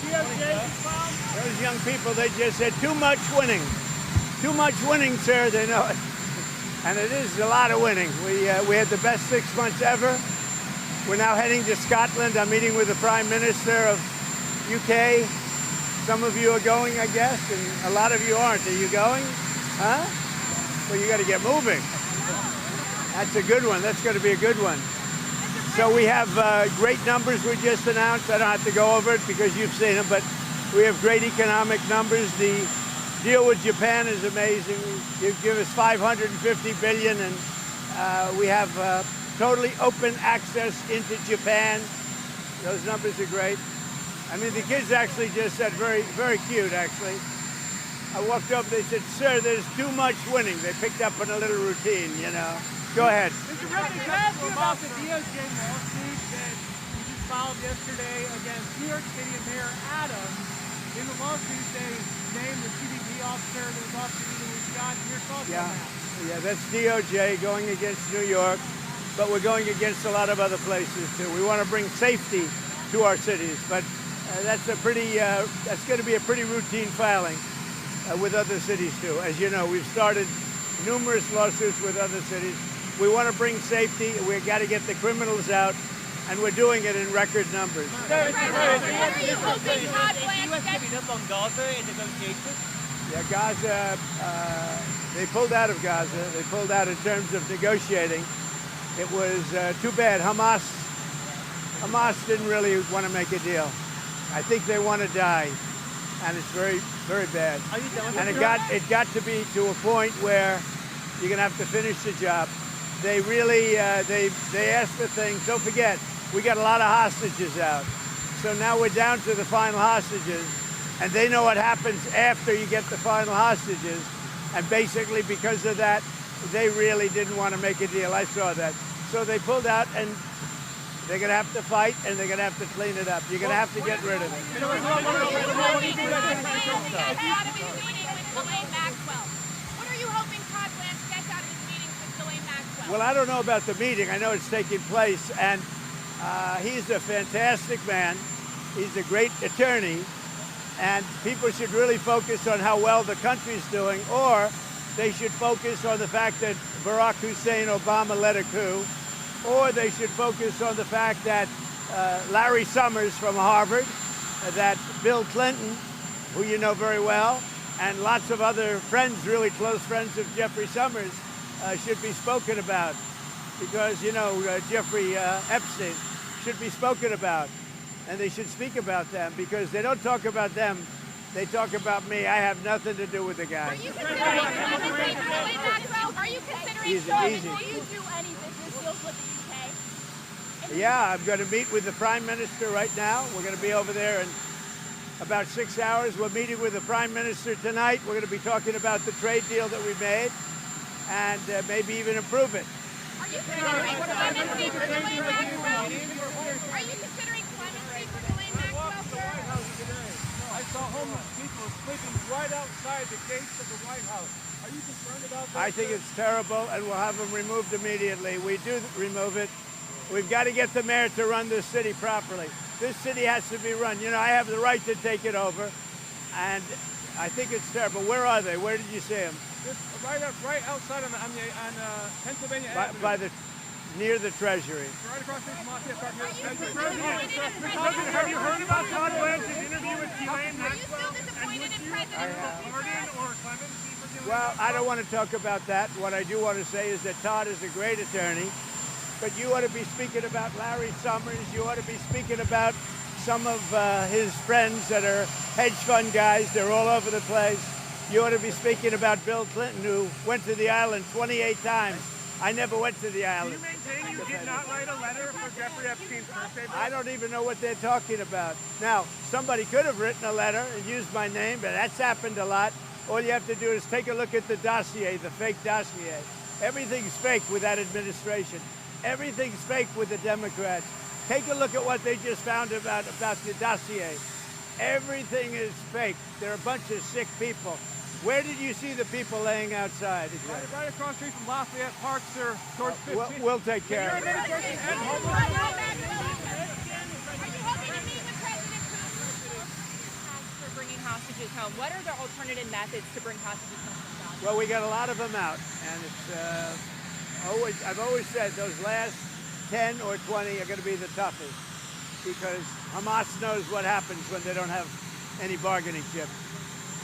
Those young people, they just said, too much winning. Too much winning, sir, they know it. And it is a lot of winning. We had the best 6 months ever. We're now heading to Scotland. I'm meeting with the Prime Minister of UK. Some of you are going, I guess, and a lot of you aren't. Are you going? Huh? Well, you got to get moving. That's a good one. That's going to be a good one. So we have great numbers we just announced. I don't have to go over it because you've seen them, but we have great economic numbers. The deal with Japan is amazing. You give us $550 billion, and we have totally open access into Japan. Those numbers are great. I mean, the kids actually just said, very, very cute, actually. I walked up, they said, sir, there's too much winning. They picked up on a little routine, you know. Go ahead. Mr. President, can I ask you about the DOJ lawsuit that you just filed yesterday against New York City and Mayor Adams? In the lawsuit, they named the CBP officer that was off duty that was shot. Your thoughts on that? Yeah, that's DOJ going against New York, but we're going against a lot of other places too. We want to bring safety to our cities, but that's going to be a pretty routine filing with other cities too. As you know, we've started numerous lawsuits with other cities. We want to bring safety. We've got to get the criminals out, and we're doing it in record numbers. What are you hoping Todd plans U.S. giving up on Gaza in negotiations? Yeah, Gaza, they pulled out of Gaza. They pulled out in terms of negotiating. It was too bad. Hamas didn't really want to make a deal. I think they want to die, and it's very, very bad. Are you done with And it got to be to a point where you're going to have to finish the job. They really, they asked for things. Don't forget, we got a lot of hostages out. So now we're down to the final hostages, and they know what happens after you get the final hostages. And basically, because of that, they really didn't want to make a deal. I saw that. So they pulled out, and they're going to have to fight, and they're going to have to clean it up. You're going to have to get rid of it. Well, I don't know about the meeting. I know it's taking place, and he's a fantastic man. He's a great attorney, and people should really focus on how well the country's doing, or they should focus on the fact that Barack Hussein Obama led a coup, or they should focus on the fact that Larry Summers from Harvard, that Bill Clinton, who you know very well, and lots of other friends, really close friends of Jeffrey Summers, should be spoken about, because, you know, Jeffrey Epstein should be spoken about, and they should speak about them, because they don't talk about them, they talk about me. I have nothing to do with the guy. Are you considering Are you considering Easy. will you do any business deals with the UK? Yeah, I'm going to meet with the Prime Minister right now. We're going to be over there in about 6 hours. We're meeting with the Prime Minister tonight. We're going to be talking about the trade deal that we made, and maybe even improve it. Are you considering clemency for Ghislaine Maxwell? Are you considering clemency for Ghislaine Maxwell, sir? I saw homeless people sleeping right outside the gates of the White House. Are you concerned about that? I think it's terrible, and we'll have them removed immediately. We do remove it. We've got to get the mayor to run this city properly. This city has to be run. You know, I have the right to take it over, and I think it's terrible. Where are they? Where did you see them? Right outside on Pennsylvania Avenue. Near the Treasury. Right across the street from Lafayette Park. Have you heard about Todd Blanche's interview with Ghislaine Are you still disappointed in President Pardon or clemency for Ghislaine? Well, I don't want to talk about that. What I do want to say is that Todd is a great attorney, but you ought to be speaking about Larry Summers. You ought to be speaking about some of his friends that are hedge fund guys. They're all over the place. You ought to be speaking about Bill Clinton, who went to the island 28 times. I never went to the island. Do you maintain you did not write a letter for Jeffrey Epstein's birthday? I don't even know what they're talking about. Now, somebody could have written a letter and used my name, but that's happened a lot. All you have to do is take a look at the dossier, the fake dossier. Everything's fake with that administration. Everything's fake with the Democrats. Take a look at what they just found about the dossier. Everything is fake. They're a bunch of sick people. Where did you see the people laying outside? Exactly? Right across the street from Lafayette Park, sir, towards 15th. We'll take care of it. Are you hoping to meet with President Putin? hostages home. What are the alternative methods to bring hostages home from Gaza? Well, we got a lot of them out, and it's I've always said those last 10 or 20 are going to be the toughest, because Hamas knows what happens when they don't have any bargaining chip.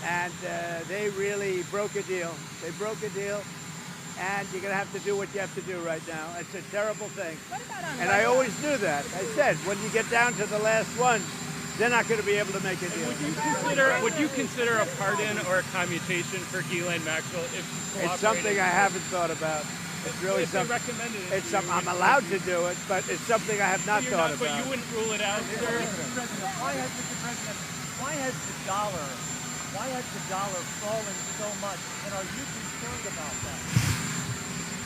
And they really broke a deal. They broke a deal, and you're going to have to do what you have to do right now. It's a terrible thing. What about on And I always knew that. I said, when you get down to the last one, they're not going to be able to make a deal. Would you consider a pardon or a commutation for Ghislaine Maxwell if she It's something I haven't thought about. It's really something. Recommended it It's something I'm allowed to do it, but it's something I have not thought about. But you wouldn't rule it out, sir? Why has the dollar fallen so much, and are you concerned about that?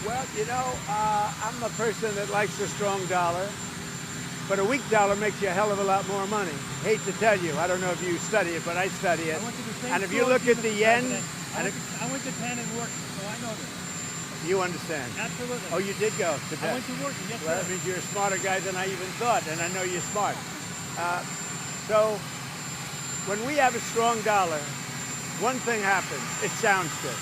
Well, you know, I'm a person that likes a strong dollar, but a weak dollar makes you a hell of a lot more money. Hate to tell you, I don't know if you study it, but I study it. And if you look at the yen, I went to Penn and worked, so I know this. you understand. Absolutely. Oh, you did go to I Penn. went to work, yes, Well, sir. that means you're a smarter guy than I even thought, and I know you're smart. So when we have a strong dollar, one thing happens. It sounds good.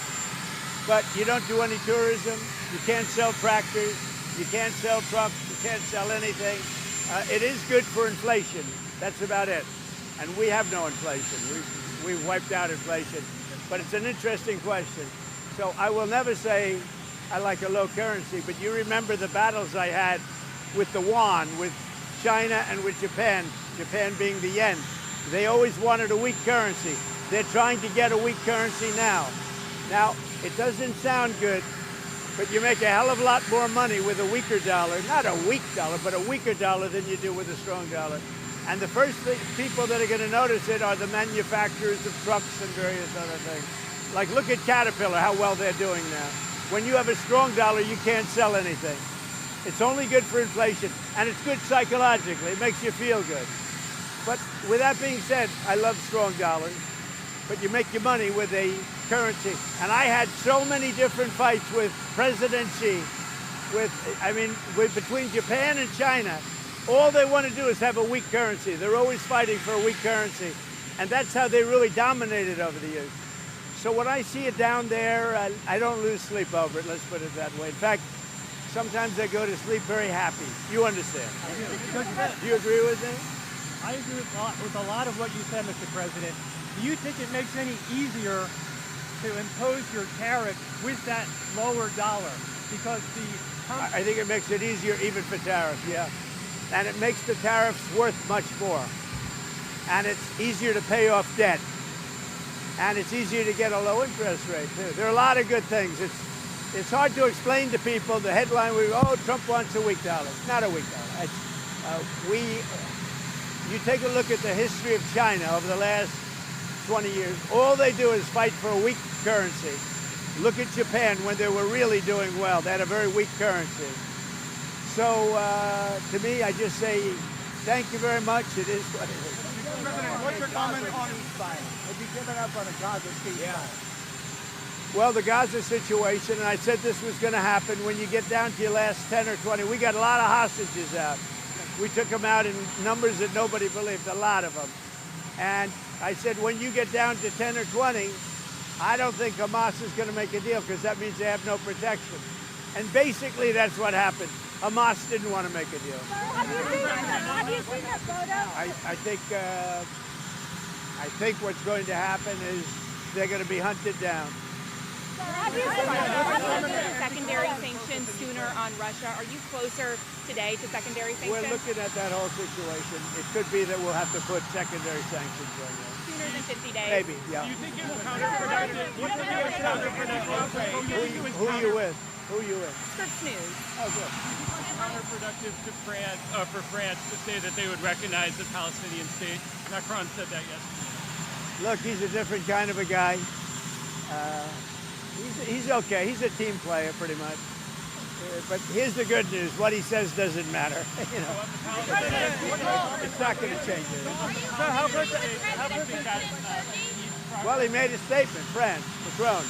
But you don't do any tourism. You can't sell tractors. You can't sell trucks. You can't sell anything. It is good for inflation. That's about it. And we have no inflation. We've wiped out inflation. But it's an interesting question. So I will never say I like a low currency, but you remember the battles I had with the yuan, with China and with Japan, Japan being the yen. They always wanted a weak currency. They're trying to get a weak currency now. Now, it doesn't sound good, but you make a hell of a lot more money with a weaker dollar. Not a weak dollar, but a weaker dollar than you do with a strong dollar. And the first people that are going to notice it are the manufacturers of trucks and various other things. Like, look at Caterpillar, how well they're doing now. When you have a strong dollar, you can't sell anything. It's only good for inflation, and it's good psychologically. It makes you feel good. But with that being said, I love strong dollars, but you make your money with a currency. And I had so many different fights with President Xi, between Japan and China. All they want to do is have a weak currency. They're always fighting for a weak currency. And that's how they really dominated over the years. So when I see it down there, I don't lose sleep over it, let's put it that way. In fact, sometimes I go to sleep very happy. You understand? Do you agree with me? I agree with a lot of what you said, Mr. President. Do you think it makes any easier to impose your tariff with that lower dollar? Because I think it makes it easier even for tariffs, yeah. And it makes the tariffs worth much more. And it's easier to pay off debt. And it's easier to get a low interest rate, too. There are a lot of good things. It's hard to explain to people. The headline, Trump wants a weak dollar. It's not a weak dollar. You take a look at the history of China over the last 20 years. All they do is fight for a weak currency. Look at Japan when they were really doing well. They had a very weak currency. So to me, I just say, thank you very much. It is what it is. President, what's your comment on Have you given up on a Gaza ceasefire? Well, the Gaza situation, and I said this was going to happen when you get down to your last 10 or 20. We got a lot of hostages out. We took them out in numbers that nobody believed, a lot of them. And I said, when you get down to 10 or 20, I don't think Hamas is going to make a deal, because that means they have no protection. And basically, that's what happened. Hamas didn't want to make a deal. Have you seen that photo? I think what's going to happen is they're going to be hunted down. Have you seen Secondary sanctions sooner on Russia. Are you closer today to secondary sanctions? We're looking at that whole situation. It could be that we'll have to put secondary sanctions on you. Sooner than 50 days? Maybe, yeah. Do you think it will counterproductive? Who are you with? Who are you with? Scripps News. Oh, good. Counterproductive to France, for France to say that they would recognize the Palestinian state. Macron said that yesterday. Look, he's a different kind of a guy. He's okay. He's a team player, pretty much. But here's the good news. What he says doesn't matter. You know, it's not going to change it. Well, he made a statement, France, Macron.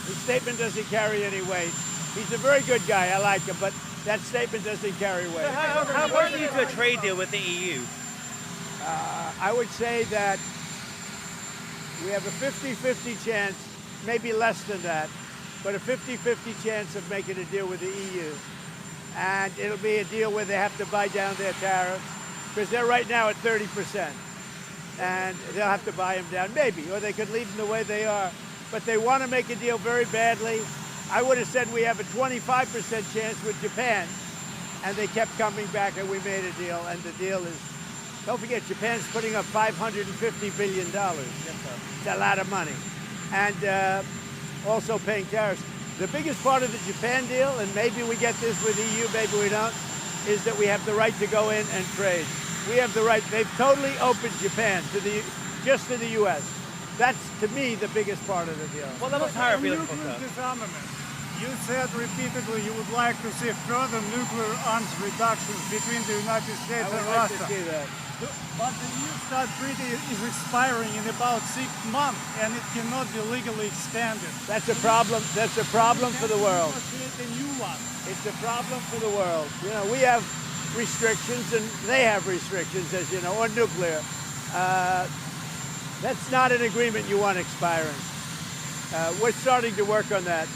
His statement doesn't carry any weight. He's a very good guy. I like him, but that statement doesn't carry weight. How important is a trade deal with the EU? I would say that We have a 50-50 chance, maybe less than that, but a 50-50 chance of making a deal with the EU. And it'll be a deal where they have to buy down their tariffs, because they're right now at 30%. And they'll have to buy them down, maybe, or they could leave them the way they are. But they want to make a deal very badly. I would have said we have a 25% chance with Japan, and they kept coming back, and we made a deal, and the deal is, don't forget, Japan's putting up $550 billion. It's a lot of money. And also paying tariffs. The biggest part of the Japan deal, and maybe we get this with EU, maybe we don't, is that we have the right to go in and trade. We have the right. They've totally opened Japan to just to the U.S. That's, to me, the biggest part of the deal. What level of tariff are you looking Nuclear for, sir? disarmament. You said repeatedly you would like to see further nuclear arms reductions between the United States I would and like Russia. to see that. But the New START treaty is expiring in about 6 months, and it cannot be legally extended. That's a problem. That's a problem for the world. Create a new one. It's a problem for the world. You know, we have restrictions, and they have restrictions, as you know, on nuclear. That's not an agreement you want expiring. We're starting to work on that,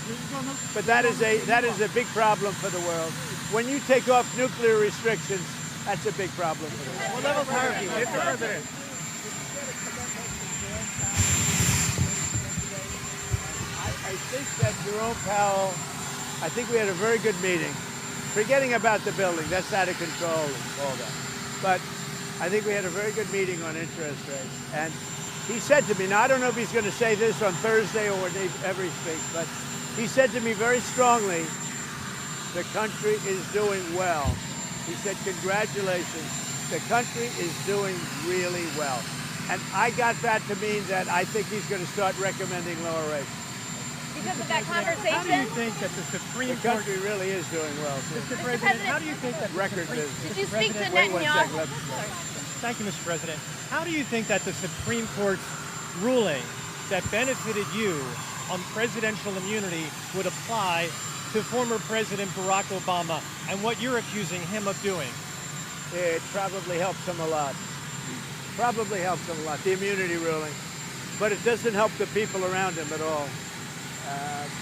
but that is a big problem for the world. When you take off nuclear restrictions, that's a big problem for the world. What level of tariff do you want, Mr. President? I think that Jerome Powell, I think we had a very good meeting. Forgetting about the building, that's out of control and all that. But I think we had a very good meeting on interest rates. And he said to me, now I don't know if he's going to say this on Thursday or whenever he speaks, but he said to me very strongly, the country is doing well. He said, congratulations, the country is doing really well. And I got that to mean that I think he's going to start recommending lower rates. Because of that How do you conversation, think that the Supreme The Court... country really is doing well, too. Mr. President, how do you think that the Record Supreme... business. Did you speak to Wait one second. Netanyahu? Thank you, Mr. President. How do you think that the Supreme Court's ruling that benefited you on presidential immunity would apply to former President Barack Obama and what you're accusing him of doing? It probably helps him a lot. Probably helps him a lot, the immunity ruling. But it doesn't help the people around him at all.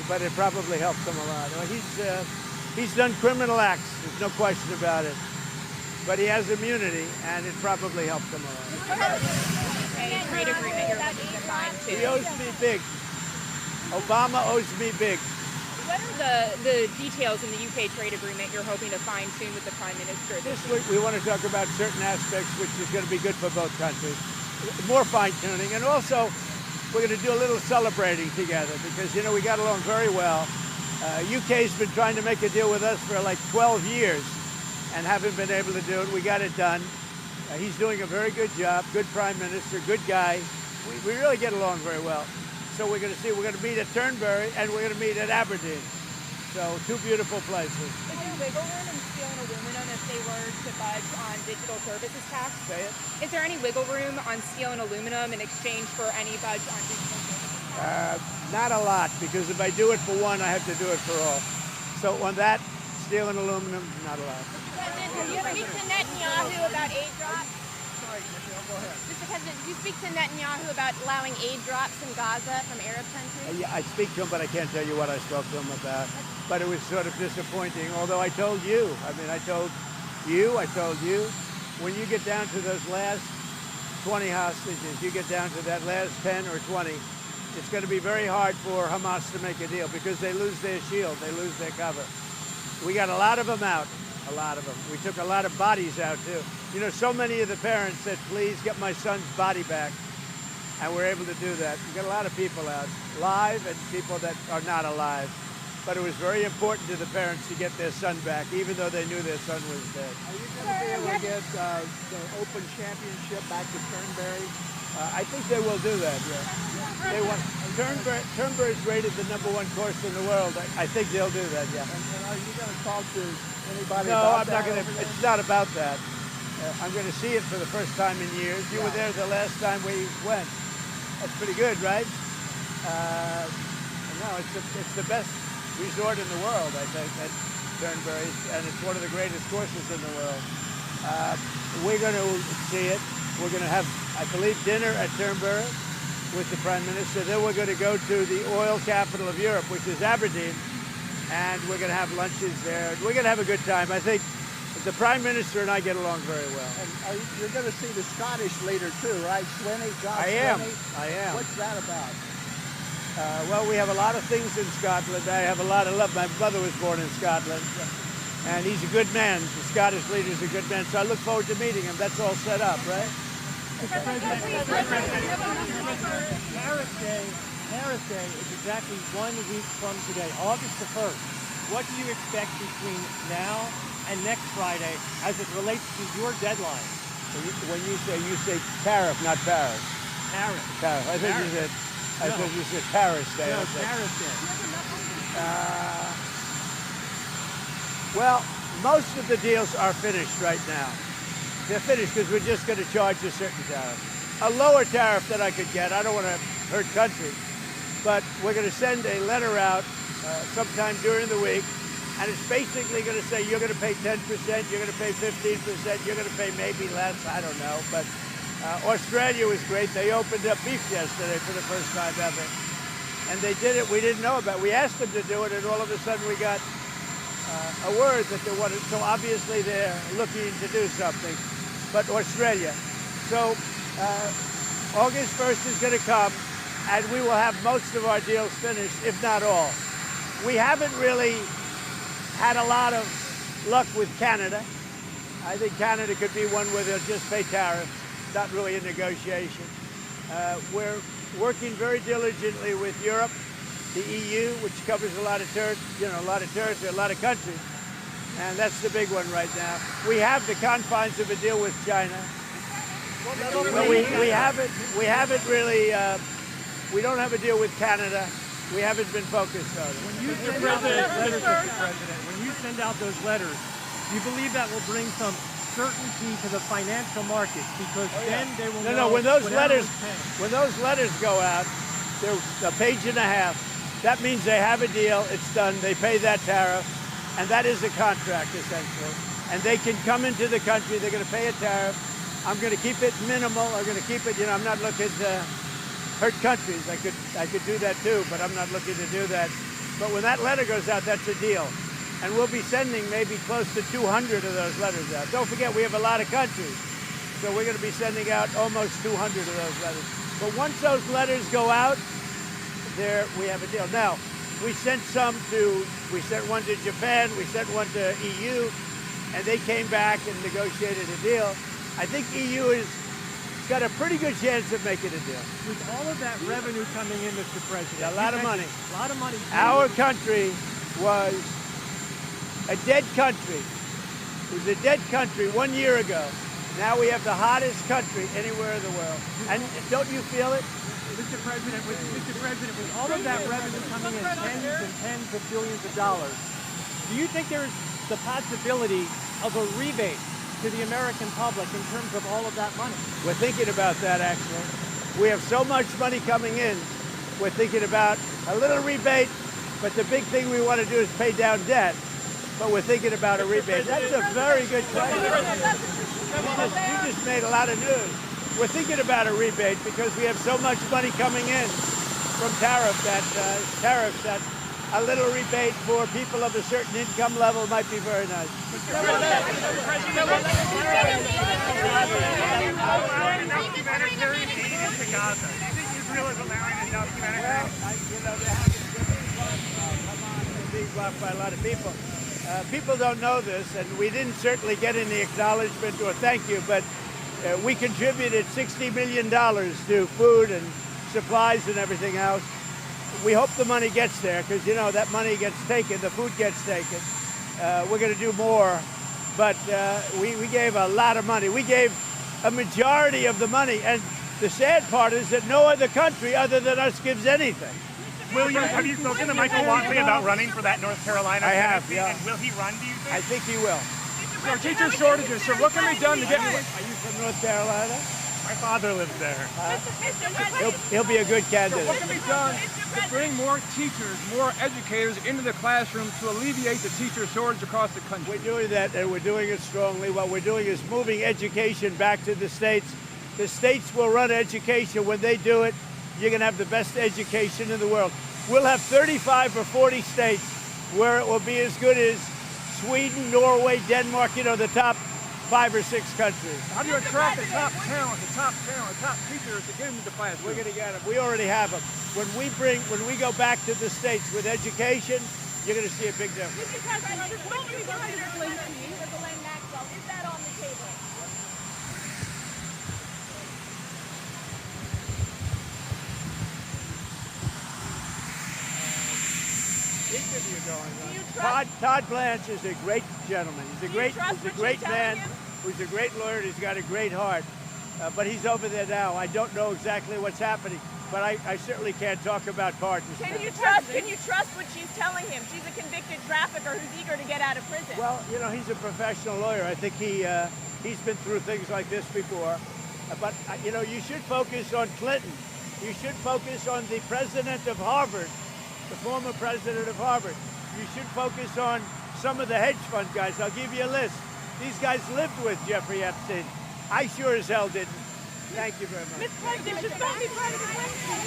But it probably helps him a lot. He's done criminal acts, there's no question about it. But he has immunity, and it probably helps him a lot. a trade agreement you're looking to sign He too. owes me big. Obama owes me big. What are the details in the UK trade agreement you're hoping to find soon with the Prime Minister? This week we want to talk about certain aspects which is going to be good for both countries. More fine-tuning, and also we're going to do a little celebrating together because, you know, we got along very well. UK's been trying to make a deal with us for like 12 years and haven't been able to do it. We got it done. He's doing a very good job, good Prime Minister, good guy. We really get along very well. So we're going to see, we're going to meet at Turnberry and we're going to meet at Aberdeen. So two beautiful places. Is there wiggle room in steel and aluminum if they were to budge on digital services tax? Say it. Is there any wiggle room on steel and aluminum in exchange for any budge on digital services tax? Not a lot, because if I do it for one, I have to do it for all. So on that, steel and aluminum, not a lot. President, did you speak to Netanyahu about aid drops? Sorry, Michelle, go ahead. Mr. President, did you speak to Netanyahu about allowing aid drops in Gaza from Arab countries? Yeah, I speak to him, but I can't tell you what I spoke to him about. But it was sort of disappointing, although I told you. I mean, I told you, when you get down to those last 20 hostages, you get down to that last 10 or 20, it's going to be very hard for Hamas to make a deal because they lose their shield, they lose their cover. We got a lot of them out, a lot of them. We took a lot of bodies out, too. You know, so many of the parents said, please get my son's body back. And we're able to do that. We got a lot of people out, live and people that are not alive. But it was very important to the parents to get their son back, even though they knew their son was dead. Are you going to be able to get the Open Championship back to Turnberry? I think they will do that, yeah. They want Turnberry is rated the #1 course in the world. I think they'll do that, yeah. And are you going to talk to anybody No, about I'm not that going to. over there? It's not about that. I'm going to see it for the first time in years. You were there the last time we went. That's pretty good, right? No, it's the best resort in the world, I think, at Turnberry, and it's one of the greatest courses in the world. We're going to see it. We're going to have, I believe, dinner at Turnberry, with the Prime Minister. Then we're going to go to the oil capital of Europe, which is Aberdeen, and we're going to have lunches there. We're going to have a good time. I think the Prime Minister and I get along very well. And you're going to see the Scottish leader too, right? Swinney, John I am. Swinney. I am. What's that about? Well, we have a lot of things in Scotland. I have a lot of love. My brother was born in Scotland, and he's a good man. The Scottish leader's a good man, so I look forward to meeting him. That's all set up, right? Tariff Day is exactly 1 week from today, August the 1st. What do you expect between now and next Friday as it relates to your deadline? When you say tariff, not Paris. Tariff. Tariff. I think you said. I thought you said Paris Day. No, Tariff Day. Well, most of the deals are finished right now. They're finished because we're just going to charge a certain tariff. A lower tariff that I could get. I don't want to hurt country. But we're going to send a letter out sometime during the week. And it's basically going to say you're going to pay 10%, you're going to pay 15%, you're going to pay maybe less. I don't know. But Australia was great. They opened up beef yesterday for the first time ever. And they did it. We didn't know about it. We asked them to do it, and all of a sudden we got a word that they wanted. So obviously they're looking to do something. But Australia. So August 1st is going to come, and we will have most of our deals finished, if not all. We haven't really had a lot of luck with Canada. I think Canada could be one where they'll just pay tariffs. Not really a negotiation. We're working very diligently with Europe, the EU, which covers a lot of territory, a lot of countries, and that's the big one right now. We have the confines of a deal with China, but we haven't really. We don't have a deal with Canada. We haven't been focused on it. When you send out those letters, Mr. President, when you send out those letters, do you believe that will bring some certainty to the financial markets? Because then they will know. No, when those letters go out, they're a page and a half. That means they have a deal. It's done. They pay that tariff, and that is a contract essentially. And they can come into the country. They're going to pay a tariff. I'm going to keep it minimal. I'm going to keep it. I'm not looking to hurt countries. I could do that too, but I'm not looking to do that. But when that letter goes out, that's a deal. And we'll be sending maybe close to 200 of those letters out. Don't forget, we have a lot of countries. So we're going to be sending out almost 200 of those letters. But once those letters go out, there we have a deal. Now, we sent one to Japan, we sent one to EU, and they came back and negotiated a deal. I think EU has got a pretty good chance of making a deal. With all of that revenue coming in, Mr. President, a lot of money. A lot of money. Our country was a dead country. It was a dead country 1 year ago. Now we have the hottest country anywhere in the world. And don't you feel it? Mr. President, with all of that revenue coming in, tens and tens of billions of dollars, do you think there's the possibility of a rebate to the American public in terms of all of that money? We're thinking about that, actually. We have so much money coming in, we're thinking about a little rebate, but the big thing we want to do is pay down debt. But we're thinking about a rebate. That's a very good question. You just made a lot of news. We're thinking about a rebate because we have so much money coming in from tariffs that a little rebate for people of a certain income level might be very nice. Humanitarian aid into Gaza. Do you think Israel is allowing enough humanitarian? They're being blocked by a lot of people. People don't know this, and we didn't certainly get any acknowledgement or thank you, but we contributed $60 million to food and supplies and everything else. We hope the money gets there because, that money gets taken, the food gets taken. We're going to do more, but we gave a lot of money. We gave a majority of the money, and the sad part is that no other country other than us gives anything. Have you spoken to Michael Walkley about running for that North Carolina? I have, yeah. And will he run, do you think? I think he will. There are teacher shortages, so what can be done to get... Are you from North Carolina? My father lives there. He'll be a good candidate. What can be done to bring more teachers, more educators into the classroom to alleviate the teacher shortage across the country? We're doing that, and we're doing it strongly. What we're doing is moving education back to the states. The states will run education. When they do it, you're going to have the best education in the world. We'll have 35 or 40 states where it will be as good as Sweden, Norway, Denmark, you know, the top 5 or 6 countries. How do you attract the top talent, the top teachers to get them into classrooms? We're going to get them. We already have them. When we go back to the States with education, you're going to see a big difference. Mr. President, what do you consider clemency for Ghislaine Maxwell? Is that on the table? Interview going on. Do you trust? Todd Blanche is a great gentleman. He's a great man. Him? Who's a great lawyer. He's got a great heart. But he's over there now. I don't know exactly what's happening, but I certainly can't talk about pardons. Can you trust what she's telling him? She's a convicted trafficker who's eager to get out of prison. Well, you know, he's a professional lawyer. I think he's been through things like this before. But you know, you should focus on Clinton. You should focus on the president of Harvard, the former president of Harvard. You should focus on some of the hedge fund guys. I'll give you a list. These guys lived with Jeffrey Epstein. I sure as hell didn't. Thank you very much. Mr. President, should